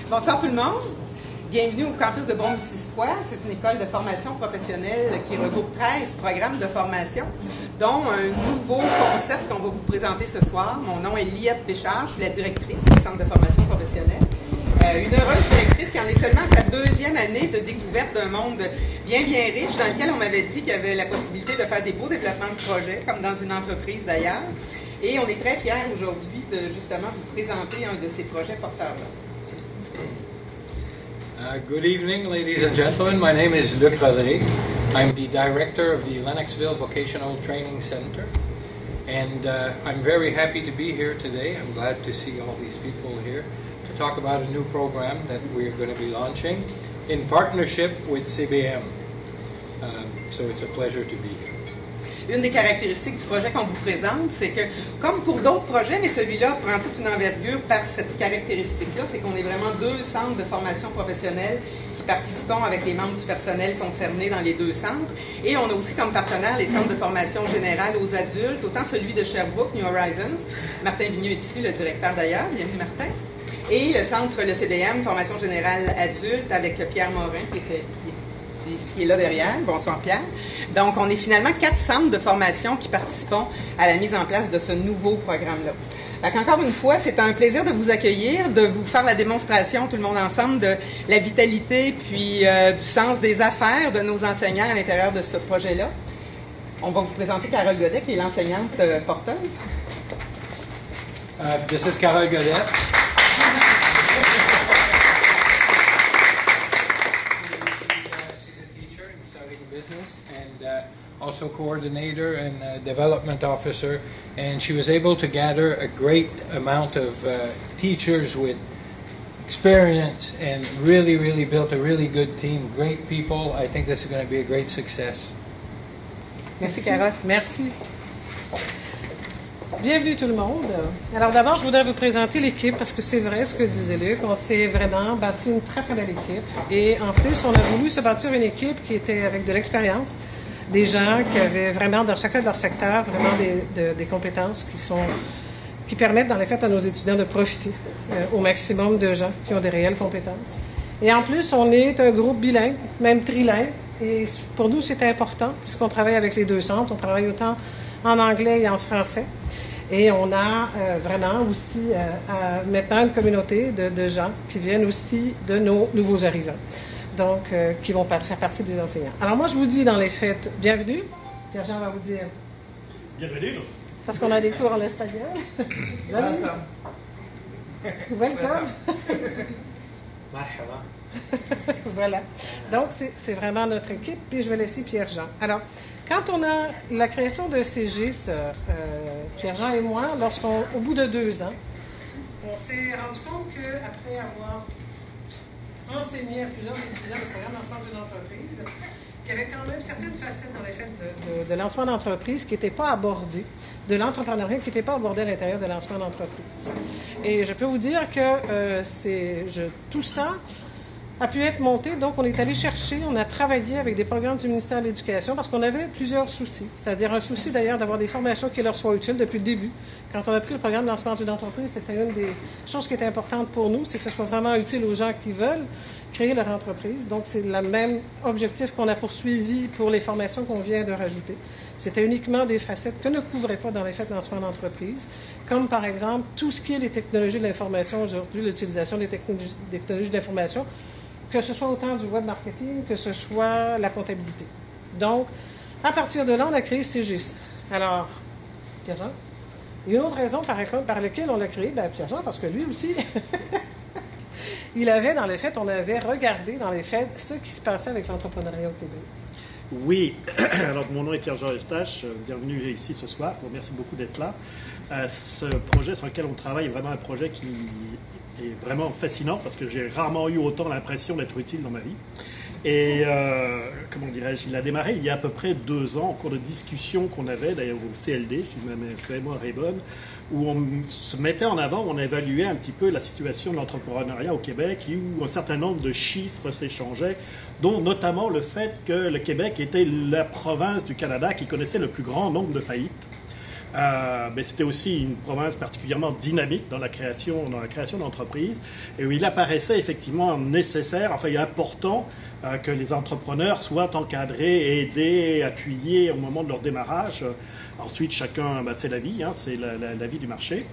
Bonsoir tout le monde. Bienvenue au campus de Beaume-Missisquoi. C'est une école de formation professionnelle qui regroupe 13 programmes de formation, dont un nouveau concept qu'on va vous présenter ce soir. Mon nom est Liette Péchard, je suis la directrice du Centre de formation professionnelle. Une heureuse directrice qui en est seulement à sa deuxième année de découverte d'un monde bien riche, dans lequel on m'avait dit qu'il y avait la possibilité de faire des beaux développements de projets, comme dans une entreprise d'ailleurs. Et on est très fiers aujourd'hui de justement vous présenter un de ces projets porteurs-là. Good evening, ladies and gentlemen. My name is Luc Raleigh. I'm the director of the Lennoxville Vocational Training Center. And I'm very happy to be here today. I'm glad to see all these people here to talk about a new program that we're going to be launching in partnership with CBM. So it's a pleasure to be here. Une des caractéristiques du projet qu'on vous présente, c'est que, comme pour d'autres projets, mais celui-là prend toute une envergure par cette caractéristique-là, c'est qu'on est vraiment deux centres de formation professionnelle qui participons avec les membres du personnel concernés dans les deux centres. Et on a aussi comme partenaire les centres de formation générale aux adultes, autant celui de Sherbrooke, New Horizons. Martin Vigneault est ici, le directeur d'ailleurs. Bienvenue Martin. Et le centre, le CDM, formation générale adulte, avec Pierre Morin, qui est là derrière. Bonsoir Pierre. Donc, on est finalement 4 centres de formation qui participent à la mise en place de ce nouveau programme-là. Encore une fois, c'est un plaisir de vous accueillir, de vous faire la démonstration, tout le monde ensemble, de la vitalité puis du sens des affaires de nos enseignants à l'intérieur de ce projet-là. On va vous présenter Carole Godet, qui est l'enseignante porteuse. This is Carole Godet. Business and also coordinator and development officer, and she was able to gather a great amount of teachers with experience and really built a really good team, great people. I think this is going to be a great success. Merci Carole. Merci. Bienvenue tout le monde. Alors d'abord, je voudrais vous présenter l'équipe parce que c'est vrai ce que disait Luc. On s'est vraiment bâti une très belle équipe. Et en plus, on a voulu se bâtir une équipe qui était avec de l'expérience, des gens qui avaient vraiment dans chacun de leur secteur vraiment des compétences qui permettent dans les faits à nos étudiants de profiter au maximum de gens qui ont des réelles compétences. Et en plus, on est un groupe bilingue, même trilingue. Et pour nous, c'est important puisqu'on travaille avec les deux centres. On travaille autant en anglais et en français. Et on a vraiment aussi maintenant une communauté de gens qui viennent aussi de nos nouveaux arrivants, donc qui vont faire partie des enseignants. Alors moi, je vous dis dans les faits, bienvenue. Pierre-Jean va vous dire... Bienvenue. Parce qu'on a des cours en espagnol. Welcome. Welcome. Voilà. Donc, c'est vraiment notre équipe. Puis, je vais laisser Pierre-Jean. Alors, quand on a la création de CGIS, Pierre-Jean et moi, au bout de 2 ans, on s'est rendu compte qu'après avoir enseigné à plusieurs étudiants le programme lancement d'une entreprise, il y avait quand même certaines facettes dans les faits de lancement d'entreprise qui n'étaient pas abordées, de l'entrepreneuriat qui n'étaient pas abordées à l'intérieur de lancement d'entreprise. Et je peux vous dire que tout ça a pu être monté. Donc, on est allé chercher, on a travaillé avec des programmes du ministère de l'Éducation parce qu'on avait plusieurs soucis. C'est-à-dire un souci d'ailleurs d'avoir des formations qui leur soient utiles depuis le début. Quand on a pris le programme de lancement d'une entreprise, c'était une des choses qui était importante pour nous, c'est que ce soit vraiment utile aux gens qui veulent créer leur entreprise. Donc, c'est le même objectif qu'on a poursuivi pour les formations qu'on vient de rajouter. C'était uniquement des facettes que ne couvrait pas dans les faits de lancement d'entreprise, comme par exemple tout ce qui est les technologies de l'information aujourd'hui, l'utilisation des technologies de l'information, que ce soit autant du web marketing, que ce soit la comptabilité. Donc, à partir de là, on a créé CGIS. Alors, Pierre-Jean, une autre raison par laquelle on l'a créé, Pierre-Jean, parce que lui aussi, il avait, dans les faits, on avait regardé, dans les faits, ce qui se passait avec l'entrepreneuriat au Québec. Oui, alors mon nom est Pierre-Jean Eustache, bienvenue ici ce soir, merci beaucoup d'être là. Ce projet sur lequel on travaille est vraiment un projet qui est vraiment fascinant parce que j'ai rarement eu autant l'impression d'être utile dans ma vie. Et, comment dirais-je, il a démarré il y a à peu près 2 ans, en cours de discussion qu'on avait, d'ailleurs au CLD, si ma mémoire est bonne, où on se mettait en avant, on évaluait un petit peu la situation de l'entrepreneuriat au Québec, où un certain nombre de chiffres s'échangeaient, dont notamment le fait que le Québec était la province du Canada qui connaissait le plus grand nombre de faillites. mais c'était aussi une province particulièrement dynamique dans la création d'entreprises, et où il apparaissait effectivement nécessaire, enfin important, que les entrepreneurs soient encadrés, aidés, appuyés au moment de leur démarrage. Ensuite, chacun, c'est la vie, c'est la vie du marché.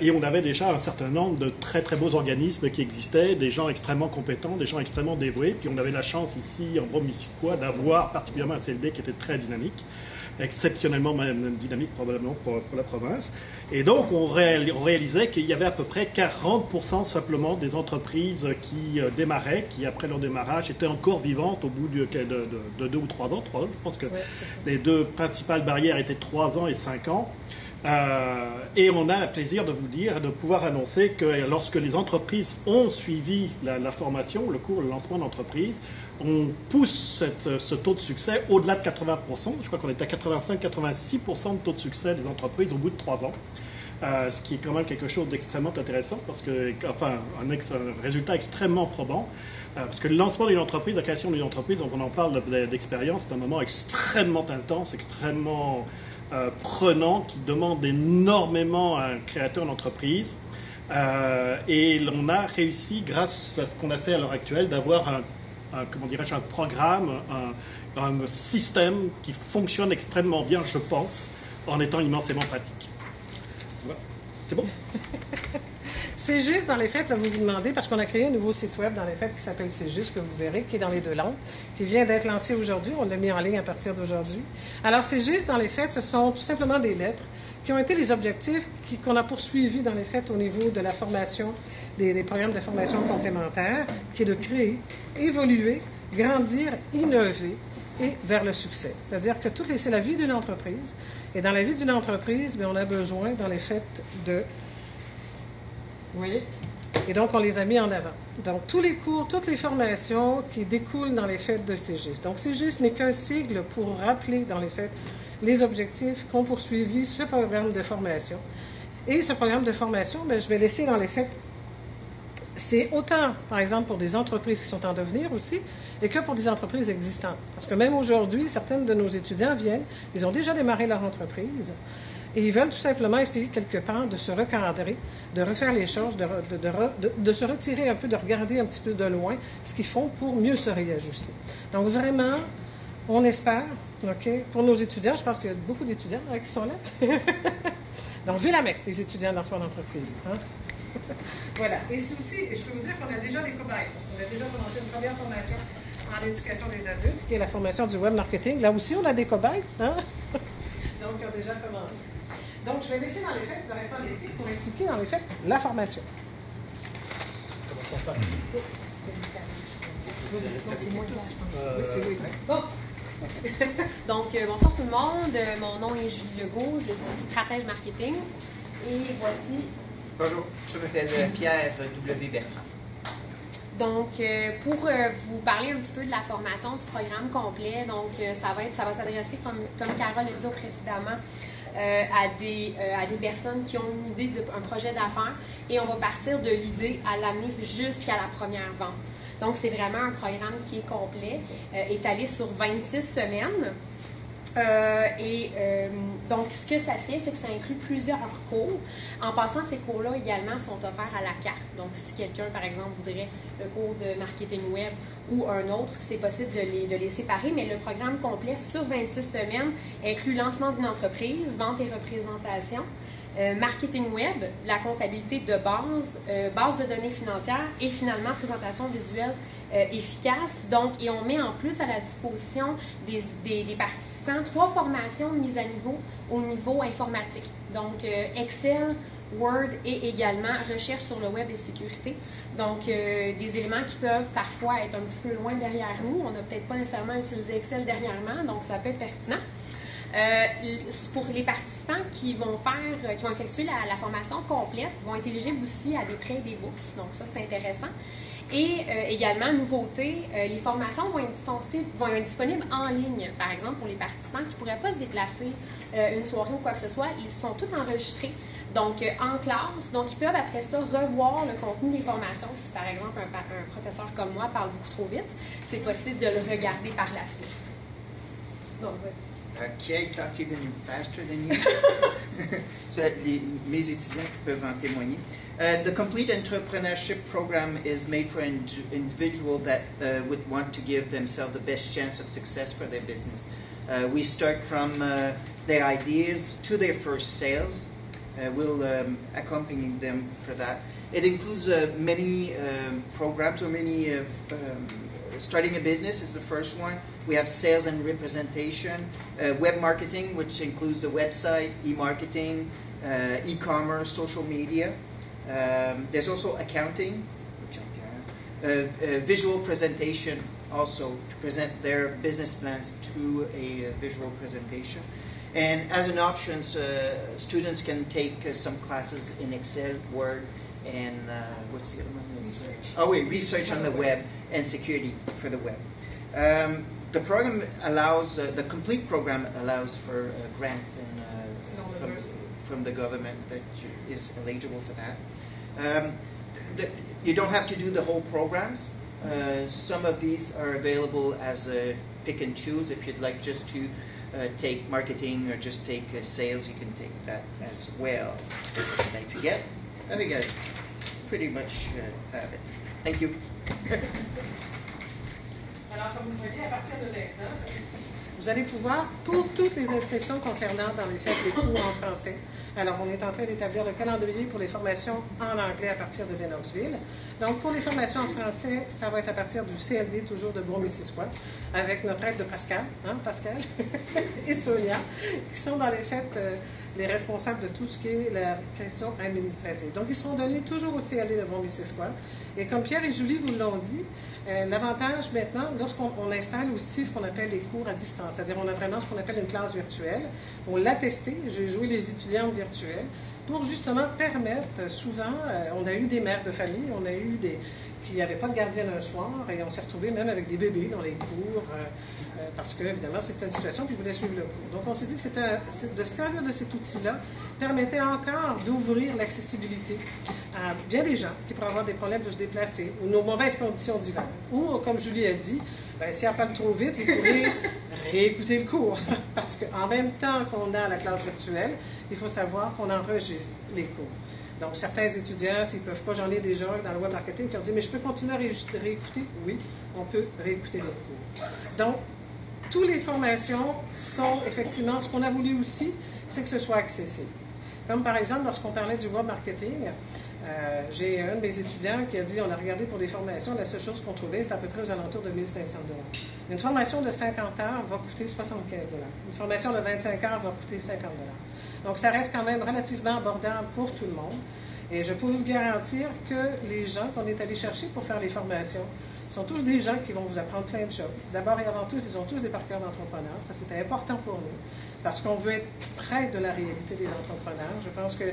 Et on avait déjà un certain nombre de très très beaux organismes qui existaient, des gens extrêmement compétents, des gens extrêmement dévoués. Puis on avait la chance ici, en Brome-Missisquoi, d'avoir particulièrement un CLD qui était très dynamique, exceptionnellement même dynamique probablement pour la province. Et donc on réalisait qu'il y avait à peu près 40% simplement des entreprises qui démarraient, qui après leur démarrage étaient encore vivantes au bout de 2 ou 3 ans. 3 ans, je pense que les deux principales barrières étaient 3 ans et 5 ans. Et on a le plaisir de vous dire, de pouvoir annoncer que lorsque les entreprises ont suivi la formation, le cours, le lancement d'entreprise, on pousse ce taux de succès au-delà de 80%. Je crois qu'on est à 85-86% de taux de succès des entreprises au bout de 3 ans. Ce qui est quand même quelque chose d'extrêmement intéressant, parce que, enfin, un résultat extrêmement probant. Parce que le lancement d'une entreprise, la création d'une entreprise, donc on en parle d'expérience, c'est un moment extrêmement intense, extrêmement prenant, qui demande énormément à un créateur d'entreprise. Et on a réussi, grâce à ce qu'on a fait à l'heure actuelle, d'avoir un programme, un système qui fonctionne extrêmement bien, je pense, en étant immensément pratique. Voilà. C'est bon? CGIS, dans les faits, là, vous vous demandez, parce qu'on a créé un nouveau site web, dans les faits, qui s'appelle CGIS, que vous verrez, qui est dans les 2 langues, qui vient d'être lancé aujourd'hui. On l'a mis en ligne à partir d'aujourd'hui. Alors, CGIS, dans les faits, ce sont tout simplement des lettres qui ont été les objectifs qu'on a poursuivis, dans les faits, au niveau de la formation, des programmes de formation complémentaires, qui est de créer, évoluer, grandir, innover et vers le succès. C'est-à-dire que c'est la vie d'une entreprise. Et dans la vie d'une entreprise, bien, on a besoin, dans les faits, de... Vous voyez? Et donc, on les a mis en avant. Donc, tous les cours, toutes les formations qui découlent dans les faits de CGIS. Donc, CGIS n'est qu'un sigle pour rappeler, dans les faits, les objectifs qu'ont poursuivi ce programme de formation. Et ce programme de formation, bien, je vais laisser dans les faits, c'est autant, par exemple, pour des entreprises qui sont en devenir aussi, et que pour des entreprises existantes. Parce que même aujourd'hui, certaines de nos étudiants viennent, ils ont déjà démarré leur entreprise, et ils veulent tout simplement essayer quelque part de se recadrer, de refaire les choses, de se retirer un peu, de regarder un petit peu de loin ce qu'ils font pour mieux se réajuster. Donc vraiment, on espère, pour nos étudiants, je pense qu'il y a beaucoup d'étudiants qui sont là. Donc, vu la mec, les étudiants de lancement d'entreprise. Voilà. Et c'est aussi, je peux vous dire qu'on a déjà des cobayes, parce qu'on a déjà commencé une première formation en éducation des adultes, qui est la formation du web marketing. Là aussi, on a des cobayes. Donc, ils ont déjà commencé. Donc, je vais laisser dans les faits le restant de l'équipe pour expliquer dans les faits la formation. Commençons par... Bon. Donc, bonsoir tout le monde. Mon nom est Julie Legault. Je suis stratège marketing. Et voici... Bonjour, je m'appelle Pierre W. Bertrand. Donc, pour vous parler un petit peu de la formation du programme complet, donc ça va s'adresser, comme Carole l'a dit précédemment, à des personnes qui ont une idée d'un projet d'affaires, et on va partir de l'idée à l'amener jusqu'à la première vente. Donc, c'est vraiment un programme qui est complet, étalé sur 26 semaines. Donc, ce que ça fait, c'est que ça inclut plusieurs cours. En passant, ces cours-là également sont offerts à la carte. Donc, si quelqu'un, par exemple, voudrait le cours de marketing web ou un autre, c'est possible de les séparer. Mais le programme complet sur 26 semaines inclut lancement d'une entreprise, vente et représentation, marketing web, la comptabilité de base, base de données financières et finalement présentation visuelle efficace. Donc, et on met en plus à la disposition des participants 3 formations mises à niveau au niveau informatique. Donc, Excel, Word et également recherche sur le web et sécurité. Donc, des éléments qui peuvent parfois être un petit peu loin derrière nous. On n'a peut-être pas nécessairement utilisé Excel dernièrement, donc ça peut être pertinent. Pour les participants qui vont effectuer la formation complète, vont être éligibles aussi à des prêts et des bourses. Donc, ça, c'est intéressant. Et également, nouveauté, les formations vont être disponibles en ligne. Par exemple, pour les participants qui ne pourraient pas se déplacer une soirée ou quoi que ce soit, ils sont tous enregistrés, donc en classe. Donc, ils peuvent après ça revoir le contenu des formations. Si par exemple, un professeur comme moi parle beaucoup trop vite, c'est possible de le regarder par la suite. Donc, Can I talk even faster than you? So, mes étudiants peuvent en témoigner. The Complete Entrepreneurship Program is made for individuals that would want to give themselves the best chance of success for their business. We start from their ideas to their first sales. We'll accompany them for that. It includes many programs or many starting a business is the first one. We have sales and representation, web marketing, which includes the website, e-marketing, e-commerce, social media. There's also accounting, visual presentation, also to present their business plans through a visual presentation. And as an option, students can take some classes in Excel, Word, and what's the other one? Research on the web and security for the web. The program allows, the complete program allows for grants and from the government that is eligible for that. You don't have to do the whole programs. Some of these are available as a pick and choose. If you'd like just to take marketing or just take sales, you can take that as well. Did I forget? I think I pretty much have it. Thank you. Alors, comme vous voyez, à partir de maintenant, vous allez pouvoir, pour toutes les inscriptions concernant, dans les faits, les cours en français, alors on est en train d'établir le calendrier pour les formations en anglais à partir de Lennoxville. Donc, pour les formations en français, ça va être à partir du CLD, toujours de Gros-Missisquoi, avec notre aide de Pascal, Pascal et Sonia, qui sont dans les faits les responsables de tout ce qui est la question administrative. Donc, ils seront donnés toujours au CLD de Gros-Missisquoi. Et comme Pierre et Julie vous l'ont dit, l'avantage maintenant, lorsqu'on installe aussi ce qu'on appelle les cours à distance, c'est-à-dire on a vraiment ce qu'on appelle une classe virtuelle, on l'a testé, j'ai joué les étudiantes virtuelles, pour justement permettre, souvent, on a eu des mères de famille, on a eu des qui n'avaient pas de gardienne un soir, et on s'est retrouvés même avec des bébés dans les cours, parce que, évidemment, c'était une situation, puis ils voulaient suivre le cours. Donc, on s'est dit que de servir de cet outil-là permettait encore d'ouvrir l'accessibilité à bien des gens qui pourraient avoir des problèmes de se déplacer, ou nos mauvaises conditions d'hiver. Ou, comme Julie a dit, si elle parle trop vite, vous pourrez réécouter le cours. Parce qu'en même temps qu'on a la classe virtuelle, il faut savoir qu'on enregistre les cours. Donc, certains étudiants, s'ils ne peuvent pas, j'en ai déjà dans le web marketing qui ont dit « Mais je peux continuer à réécouter? » Oui, on peut réécouter le cours. Donc, toutes les formations sont effectivement, ce qu'on a voulu aussi, c'est que ce soit accessible. Comme par exemple, lorsqu'on parlait du web marketing, j'ai un de mes étudiants qui a dit, on a regardé pour des formations, la seule chose qu'on trouvait, c'est à peu près aux alentours de 1 500 $. Une formation de 50 heures va coûter 75 $. Une formation de 25 heures va coûter 50 $. Donc, ça reste quand même relativement abordable pour tout le monde. Et je peux vous garantir que les gens qu'on est allés chercher pour faire les formations sont tous des gens qui vont vous apprendre plein de choses. D'abord et avant tout, ils ont tous des parcours d'entrepreneurs. Ça, c'était important pour nous, parce qu'on veut être près de la réalité des entrepreneurs. Je pense que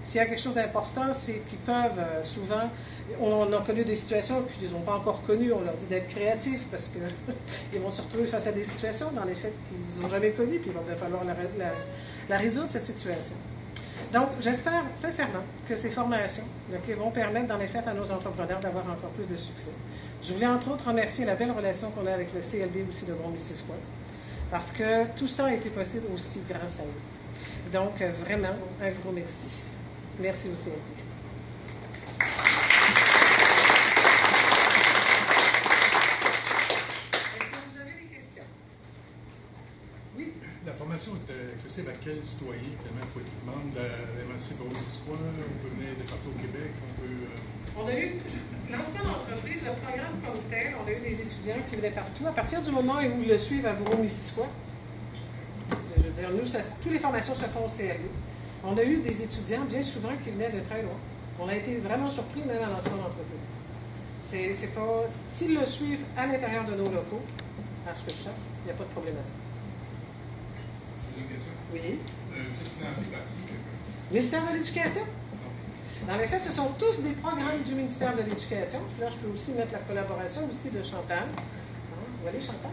s'il y a quelque chose d'important, c'est qu'ils peuvent souvent... On a connu des situations qu'ils n'ont pas encore connues. On leur dit d'être créatifs, parce qu'ils vont se retrouver face à des situations, dans les faits, qu'ils n'ont jamais connues, puis il va bien falloir la résoudre, cette situation. Donc, j'espère sincèrement que ces formations vont permettre, dans les faits, à nos entrepreneurs d'avoir encore plus de succès. Je voulais, entre autres, remercier la belle relation qu'on a avec le CLD aussi de Gros-Missisquoi, parce que tout ça a été possible aussi grâce à eux. Donc, vraiment, un gros merci. Merci au CLD. La formation est accessible à quel citoyen? Il faut être membre de la MAC Gros-Missisquoi, on peut venir de partout au Québec, On a eu, l'ancienne entreprise, le programme comme tel, on a eu des étudiants qui venaient partout. À partir du moment où ils le suivent à Gros-Missisquoi, je veux dire, nous, toutes les formations se font au CLD. On a eu des étudiants, bien souvent, qui venaient de très loin. On a été vraiment surpris, même à l'ancienne entreprise. C'est pas... S'ils le suivent à l'intérieur de nos locaux, à ce que je cherche, il n'y a pas de problématique. Une question? Oui. Vous êtes financé par qui? Ministère de l'Éducation. Dans les faits, ce sont tous des programmes du ministère de l'Éducation. Là, je peux aussi mettre la collaboration aussi de Chantal. Vous allez, Chantal?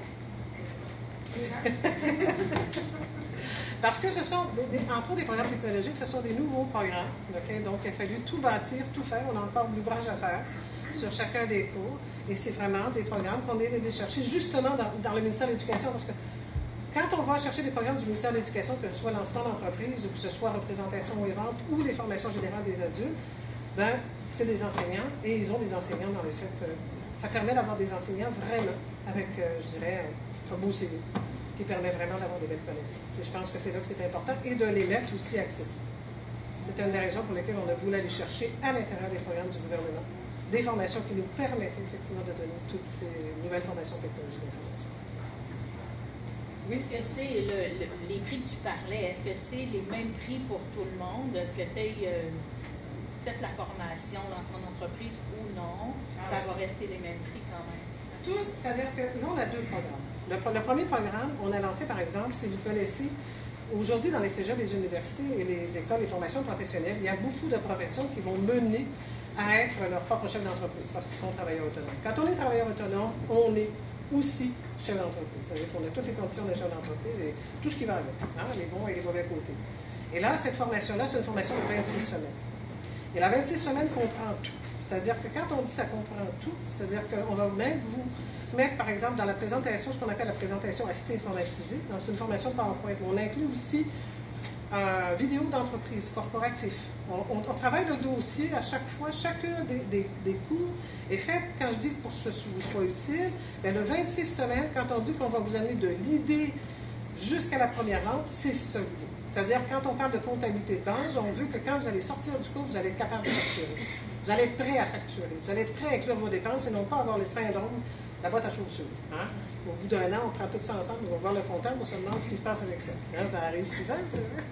Parce que ce sont, entre autres, des programmes technologiques, ce sont des nouveaux programmes. Okay? Donc, il a fallu tout bâtir, tout faire. On a encore de l'ouvrage à faire sur chacun des cours. Et c'est vraiment des programmes qu'on est allé chercher justement dans le ministère de l'Éducation, parce que Quand on va chercher des programmes du ministère de l'Éducation, que ce soit lancement d'entreprise ou que ce soit représentation et vente ou les formations générales des adultes, ben, c'est des enseignants et ils ont des enseignants dans le fait. Ça permet d'avoir des enseignants vraiment avec, je dirais, un beau CV qui permet vraiment d'avoir des belles connaissances. Et je pense que c'est là que c'est important et de les mettre aussi accessibles. C'est une des raisons pour lesquelles on a voulu aller chercher à l'intérieur des programmes du gouvernement des formations qui nous permettent effectivement de donner toutes ces nouvelles formations technologiques d'information. Oui. Est-ce que c'est les prix que tu parlais, est-ce que c'est les mêmes prix pour tout le monde, que tu aies fait la formation lancement d'entreprise ou non, ça va rester les mêmes prix quand même? Tous, c'est-à-dire que là, on a deux programmes. Le premier programme, on a lancé, par exemple, si vous connaissez, aujourd'hui, dans les cégeps, les universités et les écoles, les formations professionnelles, il y a beaucoup de professions qui vont mener à être leur propre chef d'entreprise parce qu'ils sont travailleurs autonomes. Quand on est travailleur autonome, on est aussi chef d'entreprise. C'est-à-dire qu'on a toutes les conditions de chef d'entreprise et tout ce qui va avec, hein, les bons et les mauvais côtés. Et là, cette formation-là, c'est une formation de 26 semaines. Et la 26 semaines comprend tout. C'est-à-dire que quand on dit ça comprend tout, c'est-à-dire qu'on va même vous mettre, par exemple, dans la présentation, ce qu'on appelle la présentation assistée informatisée. C'est une formation PowerPoint. On inclut aussi vidéo d'entreprise corporatif. On travaille le dossier à chaque fois. Chacun des cours est fait, quand je dis pour que ce vous soit utile, bien, le 26 semaines, quand on dit qu'on va vous amener de l'idée jusqu'à la première vente, c'est ça l'idée. C'est-à-dire, quand on parle de comptabilité de base, on veut que quand vous allez sortir du cours, vous allez être capable de facturer. Vous allez être prêt à facturer. Vous allez être prêt à inclure vos dépenses et non pas avoir le syndrome de la boîte à chaussures. Hein? Au bout d'un an, on prend tout ça ensemble, on va voir le comptable, on se demande ce qui se passe avec ça. Hein? Ça arrive souvent,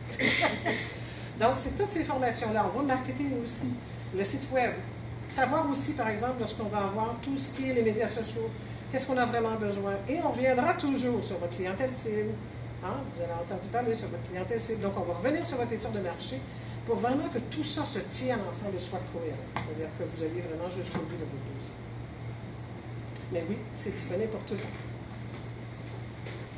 c'est vrai. Donc, c'est toutes ces formations-là. On va le marketing aussi, le site web. Savoir aussi, par exemple, lorsqu'on va avoir tout ce qui est les médias sociaux, qu'est-ce qu'on a vraiment besoin. Et on reviendra toujours sur votre clientèle cible. Hein? Vous avez entendu parler sur votre clientèle cible. Donc, on va revenir sur votre étude de marché pour vraiment que tout ça se tienne ensemble et soit cohérent. C'est-à-dire que vous alliez vraiment jusqu'au bout de votre dossier. Mais oui, c'est disponible pour tout le monde.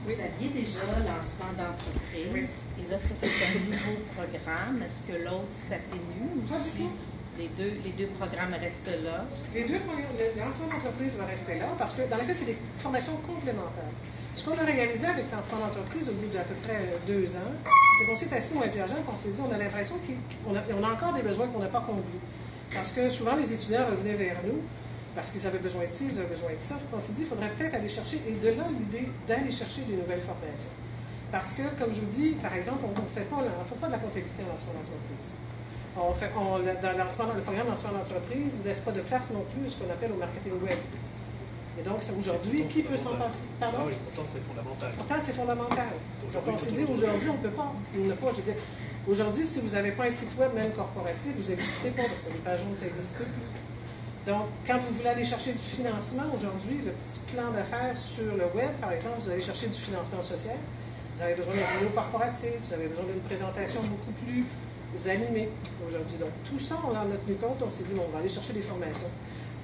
Vous aviez déjà lancement d'entreprise, oui. Et là, ça, c'est un nouveau programme. Est-ce que l'autre s'atténue Pas du aussi? tout. Les deux programmes restent là? Le lancement d'entreprise va rester là parce que, dans les faits, c'est des formations complémentaires. Ce qu'on a réalisé avec le lancement d'entreprise au bout d'à peu près 2 ans, c'est qu'on s'est assis, moi et Pierre-Jean, et qu'on s'est dit, on a l'impression qu'on a encore des besoins qu'on n'a pas comblés. Parce que souvent, les étudiants revenaient vers nous parce qu'ils avaient besoin de ci, ils avaient besoin de ça. On s'est dit, il faudrait peut-être aller chercher, et de là l'idée d'aller chercher des nouvelles formations. Parce que, comme je vous dis, par exemple, on ne fait pas de la comptabilité en lancement d'entreprise. Dans le programme lancement d'entreprise, ne laisse pas de place non plus à ce qu'on appelle au marketing web. Et donc, aujourd'hui, qui peut s'en passer? Pardon? Ah oui, pourtant c'est fondamental. Pourtant, c'est fondamental. Donc, on s'est dit, aujourd'hui, on ne peut pas. Je veux dire, aujourd'hui, si vous n'avez pas un site web, même corporatif, vous n'existez pas, parce que les pages jaunes, ça n'existe plus. Donc, quand vous voulez aller chercher du financement, aujourd'hui, le petit plan d'affaires sur le web, par exemple, vous allez chercher du financement social, vous avez besoin d'un vidéo corporatif, vous avez besoin d'une présentation beaucoup plus animée aujourd'hui. Donc, tout ça, on en a tenu compte, on s'est dit, bon, on va aller chercher des formations.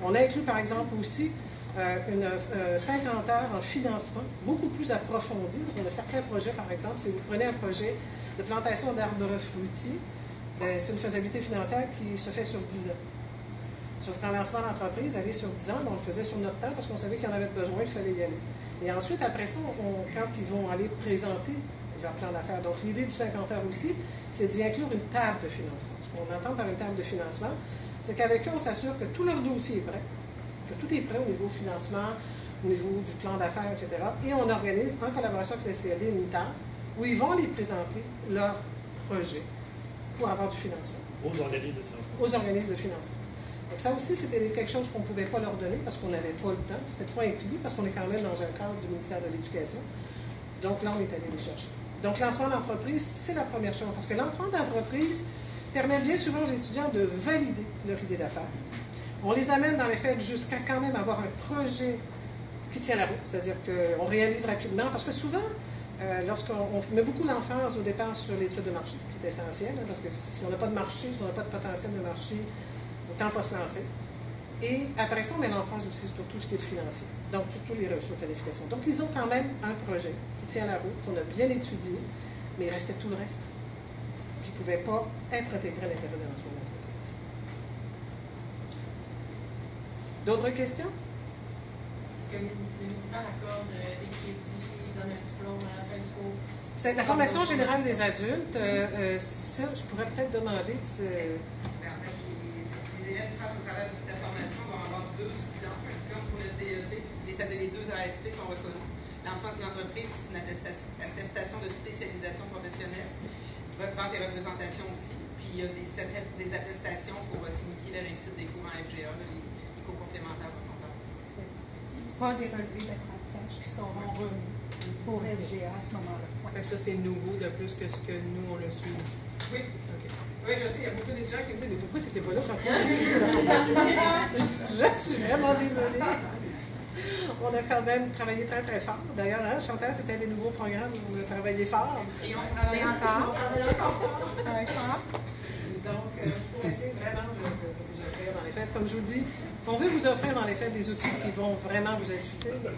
On a inclus, par exemple, aussi 50 heures en financement, beaucoup plus approfondi. On a certains projets, par exemple, si vous prenez un projet de plantation d'arbres fruitiers, c'est une faisabilité financière qui se fait sur 10 ans. Sur le lancement d'entreprise, aller sur 10 ans, on le faisait sur notre temps parce qu'on savait qu'il y en avait besoin, il fallait y aller. Et ensuite, après ça, quand ils vont aller présenter leur plan d'affaires, donc l'idée du 50 heures aussi, c'est d'y inclure une table de financement. Ce qu'on entend par une table de financement, c'est qu'avec eux, on s'assure que tout leur dossier est prêt, que tout est prêt au niveau financement, au niveau du plan d'affaires, etc. Et on organise, en collaboration avec le CLD, une table où ils vont aller présenter leur projet pour avoir du financement. Aux organismes de financement. Aux organismes de financement. Donc ça aussi, c'était quelque chose qu'on ne pouvait pas leur donner parce qu'on n'avait pas le temps, c'était pas inclus parce qu'on est quand même dans un cadre du ministère de l'Éducation. Donc là, on est allé les chercher. Donc lancement d'entreprise, c'est la première chose parce que lancement d'entreprise permet bien souvent aux étudiants de valider leur idée d'affaires. On les amène dans les faits jusqu'à quand même avoir un projet qui tient la route, c'est-à-dire qu'on réalise rapidement parce que souvent, lorsqu'on met beaucoup l'emphase au départ sur l'étude de marché, qui est essentielle, hein, parce que si on n'a pas de marché, si on n'a pas de potentiel de marché, autant pas se lancer. Et après ça, on met l'emphase aussi sur tout ce qui est financier, donc sur tous les ressources de qualification. Donc, ils ont quand même un projet qui tient la route, qu'on a bien étudié, mais il restait tout le reste qui ne pouvait pas être intégré à l'intérieur de lancement d'entreprise. D'autres questions? Est-ce que le ministère accorde des crédits C'est la formation générale des adultes. Ça, je pourrais peut-être demander. Les élèves qui passent au travers de cette formation vont avoir 2 diplômes. Un diplôme pour le DEP, c'est-à-dire les 2 ASP sont reconnus. Lancement d'une entreprise, c'est une attestation de spécialisation professionnelle. Vente et représentation aussi. Puis il y a des attestations pour signifier la réussite des cours en FGA, les cours complémentaires pour ton temps. Pas des relevés d'apprentissage qui seront remis pour FGA à ce moment-là. Ça, c'est nouveau de plus que ce que nous, on le suit. Oui. Okay. Oui, je sais, il y a beaucoup de gens qui me disent, mais pourquoi c'était pas là quand je suis vraiment désolée. On a quand même travaillé très, très fort. D'ailleurs, hein, Chantal, c'était des nouveaux programmes où on a travaillé fort. Et on travaille encore. On travaille fort. Donc, pour essayer vraiment de vous offrir dans les fêtes. Comme je vous dis, on veut vous offrir dans les fêtes des outils qui vont vraiment vous être utiles,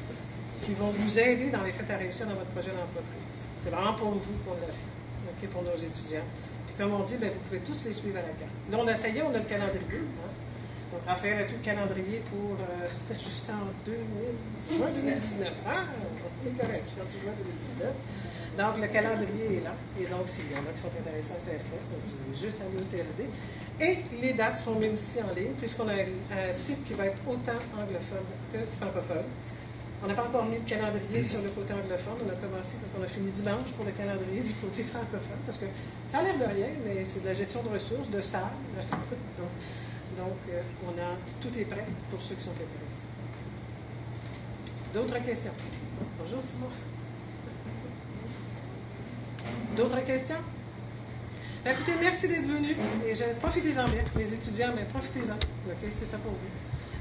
qui vont vous aider dans les fêtes à réussir dans votre projet d'entreprise. C'est vraiment pour vous qu'on l'a fait, okay, pour nos étudiants. Puis comme on dit, bien, vous pouvez tous les suivre à la carte. Là, on a essayé, on a le calendrier. Hein? Donc, Raphaël a tout le calendrier pour jusqu'en juin 2019. Ah, on est correct, jusqu'en juin 2019. Donc, le calendrier est là. Et donc, s'il y en a qui sont intéressés à s'inscrire, vous avez juste à aller au CLSD. Et les dates seront mises aussi en ligne, puisqu'on a un site qui va être autant anglophone que francophone. On n'a pas encore mis le calendrier sur le côté anglophone. On a commencé parce qu'on a fini dimanche pour le calendrier du côté francophone, parce que ça a l'air de rien, mais c'est de la gestion de ressources, de salles. Donc, tout est prêt pour ceux qui sont intéressés. D'autres questions? Bonjour, Simon. D'autres questions? Écoutez, merci d'être venus. Et profitez-en bien, les étudiants, mais profitez-en. Okay, c'est ça pour vous.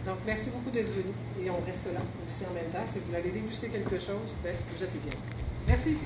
Donc, merci beaucoup d'être venus. Et on reste là aussi en même temps. Si vous voulez déguster quelque chose, ben, vous êtes les bienvenus. Merci.